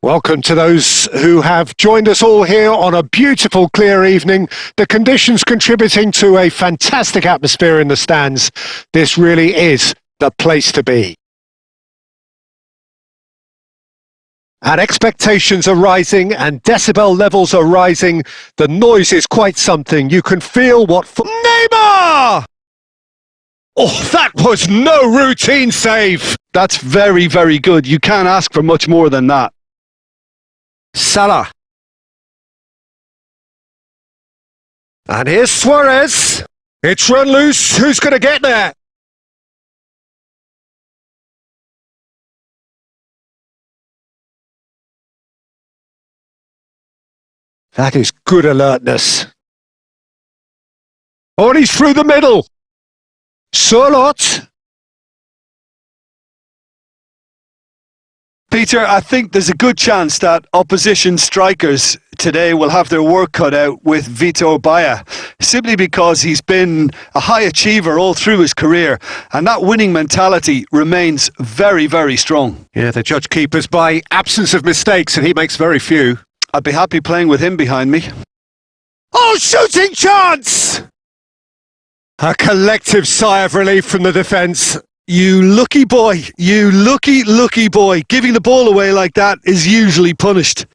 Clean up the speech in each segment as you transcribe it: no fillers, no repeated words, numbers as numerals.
Welcome to those who have joined us all here on a beautiful, clear evening. The conditions contributing to a fantastic atmosphere in the stands. This really is the place to be. And expectations are rising and decibel levels are rising. The noise is quite something. You can feel what... Neymar! Oh, that was no routine save. That's very, very good. You can't ask for much more than that. Salah. And here's Suarez. It's run loose. Who's going to get there? That is good alertness. Oh, and he's through the middle. Surlot. Peter, I think there's a good chance that opposition strikers today will have their work cut out with Vitor Baia, simply because he's been a high achiever all through his career, and that winning mentality remains very, very strong. Yeah, they judge keepers by absence of mistakes, and he makes very few. I'd be happy playing with him behind me. Oh, shooting chance! A collective sigh of relief from the defence. You lucky boy, you lucky boy. Giving the ball away like that is usually punished.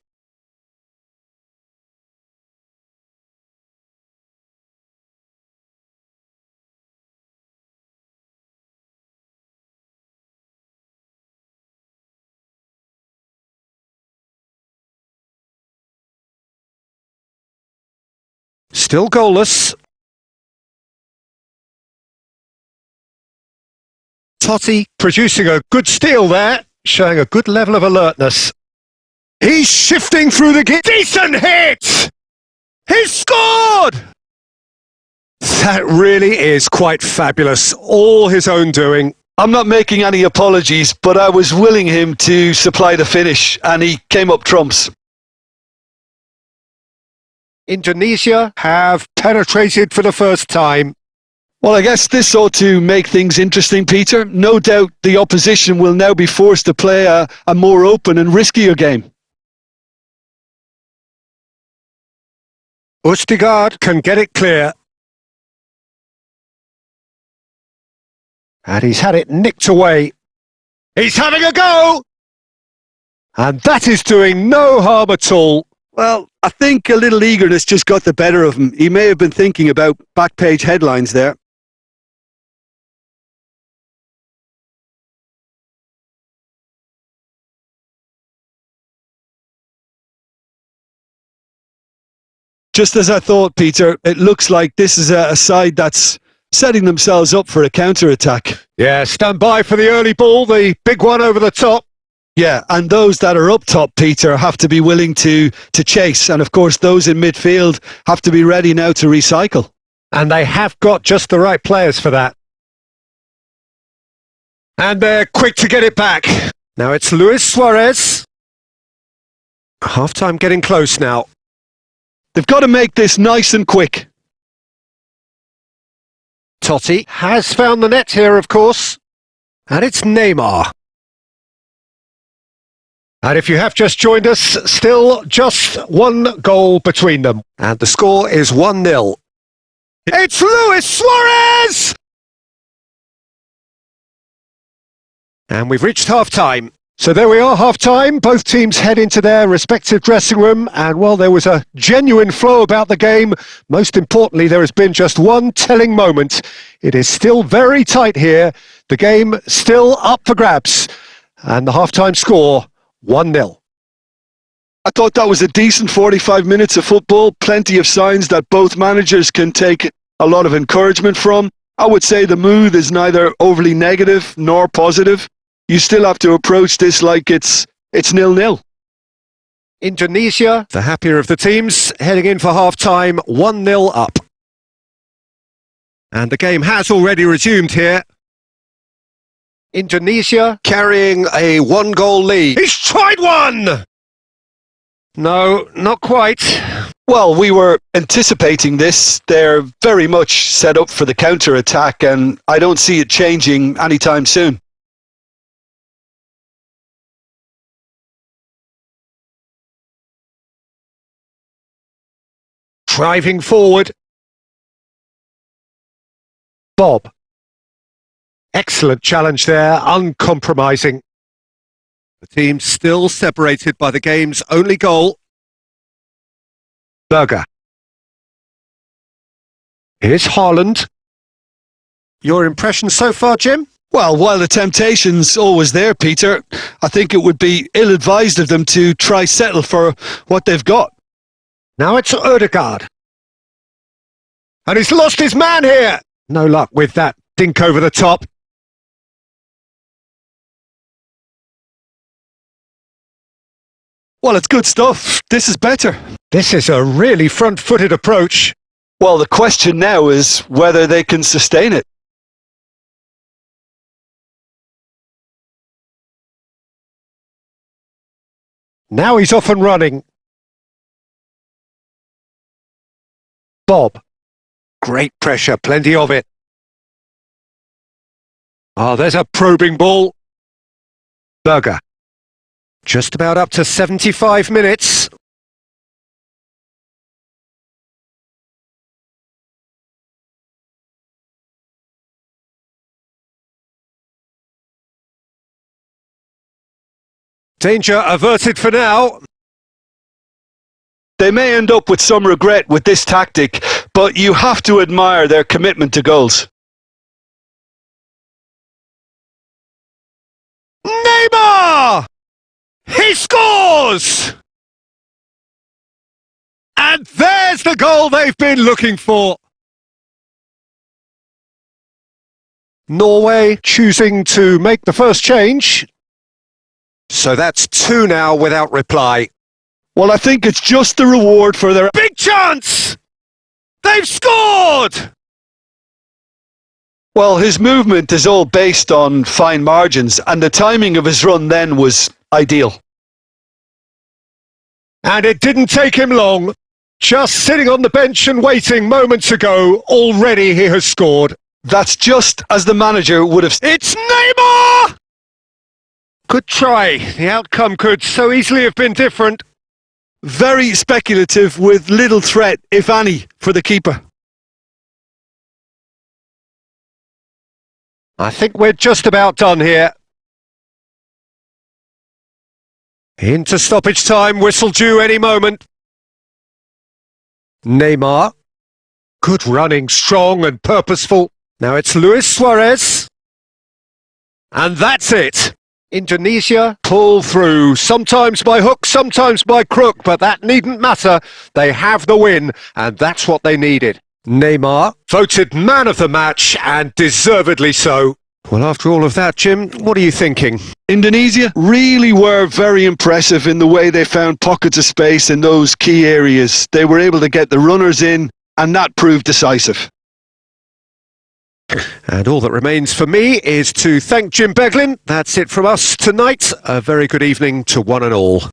Still goalless. Totti producing a good steal there, showing a good level of alertness. He's shifting through the gate. Decent hit! He's scored! That really is quite fabulous. All his own doing. I'm not making any apologies, but I was willing him to supply the finish, and he came up trumps. Indonesia have penetrated for the first time. Well, I guess this ought to make things interesting, Peter. No doubt the opposition will now be forced to play a more open and riskier game. Østigard can get it clear. And he's had it nicked away. He's having a go! And that is doing no harm at all. Well, I think a little eagerness just got the better of him. He may have been thinking about back page headlines there. Just as I thought, Peter, it looks like this is a side that's setting themselves up for a counter-attack. Yeah, stand by for the early ball, the big one over the top. Yeah, and those that are up top, Peter, have to be willing to chase. And of course, those in midfield have to be ready now to recycle. And they have got just the right players for that. And they're quick to get it back. Now it's Luis Suarez. Half-time getting close now. They've got to make this nice and quick. Totti has found the net here, of course. And it's Neymar. And if you have just joined us, still just one goal between them. And the score is 1-0. It's Luis Suarez! And we've reached half-time. So there we are, half-time. Both teams head into their respective dressing room. And while there was a genuine flow about the game, most importantly, there has been just one telling moment. It is still very tight here. The game still up for grabs. And the half-time score, 1-0. I thought that was a decent 45 minutes of football. Plenty of signs that both managers can take a lot of encouragement from. I would say the mood is neither overly negative nor positive. You still have to approach this like it's 0-0. Indonesia, the happier of the teams, heading in for half-time, 1-0 up. And the game has already resumed here. Indonesia carrying a one-goal lead. He's tried one! No, not quite. Well, we were anticipating this. They're very much set up for the counter-attack, and I don't see it changing anytime soon. driving forward. Bob. Excellent challenge there, uncompromising. The team still separated by the game's only goal. Berger. Here's Haaland. Your impression so far, Jim? Well, while the temptation's always there, Peter, I think it would be ill-advised of them to try settle for what they've got. Now it's Ødegaard. And he's lost his man here. No luck with that dink over the top. Well, it's good stuff. This is better. This is a really front-footed approach. Well, the question now is whether they can sustain it. Now he's off and running. Bob. Great pressure, plenty of it. Oh, there's a probing ball. Berger. Just about up to 75 minutes. Danger averted for now. They may end up with some regret with this tactic, but you have to admire their commitment to goals. Neymar! He scores! And there's the goal they've been looking for. Norway choosing to make the first change. So that's 2 now without reply. Well, I think it's just the reward for their... Big chance! They've scored! Well, his movement is all based on fine margins, and the timing of his run then was ideal. And it didn't take him long. Just sitting on the bench and waiting moments ago, already he has scored. That's just as the manager would have... It's Neymar! Good try. The outcome could so easily have been different. Very speculative with little threat, if any, for the keeper. I think we're just about done here. Into stoppage time, whistle due any moment. Neymar. Good running, strong and purposeful. Now it's Luis Suarez. And that's it. Indonesia pull through, sometimes by hook, sometimes by crook, but that needn't matter. They have the win, and that's what they needed. Neymar, voted man of the match, and deservedly so. Well, after all of that, Jim, what are you thinking? Indonesia really were very impressive in the way they found pockets of space in those key areas. They were able to get the runners in, and that proved decisive. And all that remains for me is to thank Jim Beglin. That's it from us tonight. A very good evening to one and all.